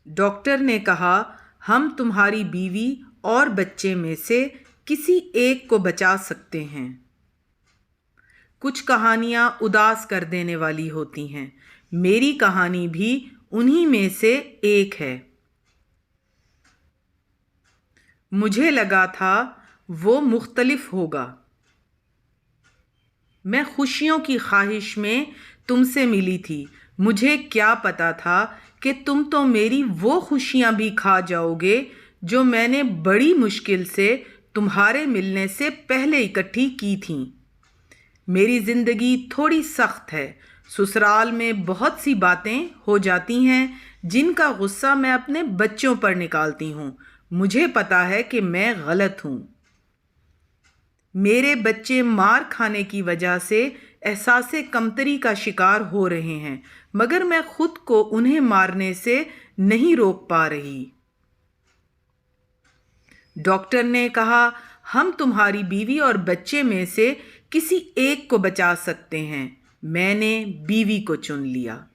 Doctor نے کہا ہم تمہاری بیوی اور بچے میں سے کسی ایک کو بچا سکتے ہیں۔ کچھ کہانیاں اداس کر دینے والی ہوتی ہیں، میری کہانی بھی انہی میں سے ایک ہے۔ مجھے لگا تھا وہ مختلف ہوگا۔ میں خوشیوں کی خواہش میں تم سے ملی تھی، مجھے کیا پتا تھا کہ تم تو میری وہ خوشیاں بھی کھا جاؤ گے جو میں نے بڑی مشکل سے تمہارے ملنے سے پہلے اکٹھی کی تھیں۔ میری زندگی تھوڑی سخت ہے، سسرال میں بہت سی باتیں ہو جاتی ہیں جن کا غصہ میں اپنے بچوں پر نکالتی ہوں۔ مجھے پتا ہے کہ میں غلط ہوں۔ میرے بچے مار کھانے کی وجہ سے احساس کمتری کا شکار ہو رہے ہیں، مگر میں خود کو انہیں مارنے سے نہیں روک پا رہی۔ ڈاکٹر نے کہا ہم تمہاری بیوی اور بچے میں سے کسی ایک کو بچا سکتے ہیں۔ میں نے بیوی کو چن لیا۔